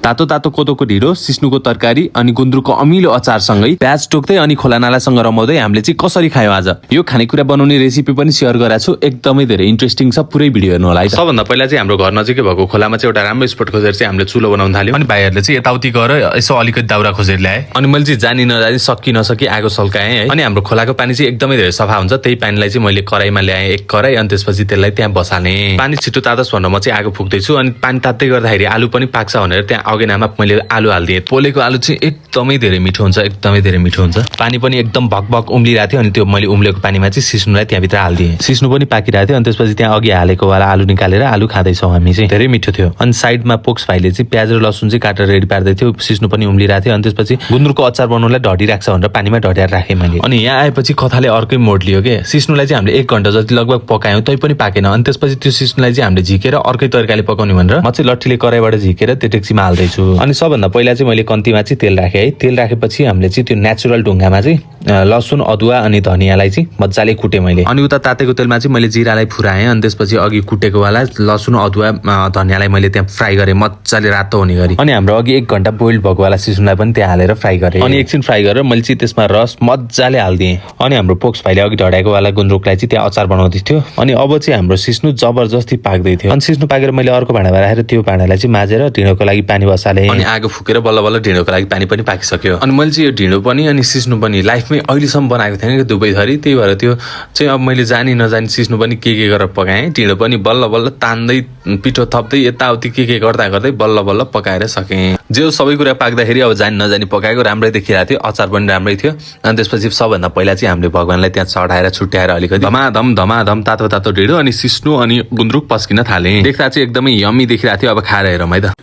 तातो तातो कोदोको ढिँडो, सिस्नुको तरकारी अनि गुन्द्रुकको अमिलो अचारसँगै प्याज टोक्दै अनि खोला नालासँग रमाउँदै हामीले चाहिँ कसरी खायौं आज यो खानेकुरा बनाउने रेसिपी पनि शेयर गरेको छु। एकदमै धेरै इन्ट्रेस्टिङ छ, पुरै भिडियो हेर्नु होला है। सबभन्दा पहिला चाहिँ हाम्रो घर नजिकै भएको खोलामा चाहिँ एउटा राम्रो स्पट खोजेर चाहिँ हामीले चुलो बनाउन थाल्यौं अनि भाइहरुले चाहिँ यताउति गएर यसो अलिकति दाउरा खोजेर ल्याए अनि मैले चाहिँ जानी नजानी सकि नसकि आगो सल्काएँ है। अनि हाम्रो खोलाको पानी चाहिँ एकदमै धेरै सफा हुन्छ, त्यही पानीलाई चाहिँ मैले कराईमा ल्याएँ एक कराई अनि त्यसपछि त्यसलाई त्यहाँ बसाल्ने। पानी छिटो तातोस् भनेर म चाहिँ आगो फुक्दै छु अनि पानी तात्दै गर्दाखेरि आलु पनि पाक्छ भनेर त्यहाँ अगेनामा मैले आलु हाल्दिएँ। पोलेको आलु चाहिँ एकदमै धेरै मिठो हुन्छ, एकदमै धेरै मिठो हुन्छ। पानी पनि एकदम भकभक उम्लिरहेको थियो अनि त्यो मैले उम्लेको पानीमा चाहिँ सिस्नुलाई त्यहाँभित्र हालिदिएँ। सिस्नु पनि पाकिरहेको थियो अनि त्यसपछि त्यहाँ अघि हालेको वाला आलु निकालेर आलु खाँदैछौँ हामी चाहिँ, धेरै मिठो थियो। अनि साइडमा पोक्स भाइले चाहिँ प्याज र लसुन चाहिँ काटेर रेडी पार्दै थियो, सिस्नु पनि उम्लिरहेको थियो। अनि त्यसपछि गुन्द्रुकको अचार बनाउनलाई ढडिराख्छ भनेर पानीमा ढड्याएर राखेँ मैले। अनि यहाँ आएपछि कथाले अर्कै मोड लियो के, सिस्नुलाई चाहिँ हामीले 1 घण्टा जति लगभग पकायौँ तै पनि पाकेन। अनि त्यसपछि त्यो सिस्नुलाई चाहिँ हामीले झिकेर अर्कै तरिकाले पकाउने भनेर म चाहिँ लट्ठीले कराईबाट झिकेर त्यो डेक्चीमा हाल्दैछु। अनि सबभन्दा पहिला चाहिँ मैले कन्तीमा चाहिँ तेल राखेँ है। तेल राखेपछि हामीले चाहिँ त्यो नेचुरल ढुङ्गामा चाहिँ लसुन अदुवा अनि धनियाँलाई चाहिँ मजाले कुटेँ मैले। अनि उता तातेको तेलमा चाहिँ मैले जिरालाई फुराएँ अनि त्यसपछि अघि कुटेको वाला लसुन अदुवा धनियाँलाई मैले त्यहाँ फ्राई गरेँ मजाले रातो हुने गरी। अनि हाम्रो अघि 1 घण्टा बोइल्ड भएको वाला सिस्नुलाई पनि त्यहाँ हालेर फ्राई गरेँ। अनि एकछिन फ्राई गरेर मैले चाहिँ त्यसमा रस मजाले हालिदिएँ। अनि हाम्रो पोक्स भाइले अघि ढडाएको वाला गुन्द्रुकलाई चाहिँ त्यहाँ अचार बनाउँदै थियो। अनि अब चाहिँ हाम्रो सिस्नु जबरजस्ती पाक्दै थियो। अनि सिस्नु पाकेर मैले अर्को भाँडामा राखेर त्यो भाँडालाई चाहिँ माझेर ढिँडोको लागि पानी बसालेँ। अनि आगो फुकेर बल्ल बल्ल ढिँडोको लागि पानी पनि पाकिसक्यो। अनि मैले चाहिँ यो ढिँडो पनि अनि सिस्नु पनि लाइफमै अहिलेसम्म बनाएको थिएन कि दुवै थरी, त्यही भएर त्यो चाहिँ अब मैले जानी नजानी सिस्नु पनि के गरेर पकाएँ। ढिँडो पनि बल्ल बल्ल तान्दै पिठो थप्दै यताउति के गर्दा गर्दै बल्ल बल्ल पकाएर सकेँ। जो सबै कुरा पाक्दाखेरि अब जानी नजानी पकाएको राम्रै देखिरहेको थियो, अचार पनि राम्रै थियो। अनि त्यसपछि सबभन्दा पहिला चाहिँ हामीले भगवानलाई त्यहाँ चढाएर छुट्याएर अलिकति धमाधम तातो तातो ढिँडो अनि सिस्नु अनि गुन्द्रुक पस्किन थालेँ। देख्दा चाहिँ एकदमै यम्मी देखिरहेको थियो। अब खाएर हेरौँ है त।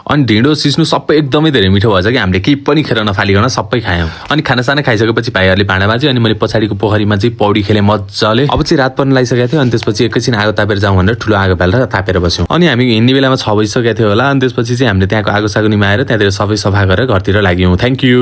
अनि ढिँडो सिस्नु सबै एकदमै धेरै मिठो भएछ कि हामीले केही पनि खेर नफालिकन सबै खायौँ। अनि खानासाना खाइसकेपछि भाइहरूले भाँडा माझ्यो अनि मैले पछाडिको पोखरीमा चाहिँ पौडी खेलेँ मजाले। अब चाहिँ रात पर्न लागिसकेको थियो अनि त्यसपछि एकैछिन आगो तापेर जाउँ भनेर ठुलो आगो बालेर तापेर बस्यौँ। अनि हामी हिँड्ने बेलामा 6 बजिसकेको थियो होला। अनि त्यसपछि चाहिँ हामीले त्यहाँको आगो सागो निमाएर त्यहाँतिर सबै सफा गरेर घरतिर लाग्यौँ। Thank you.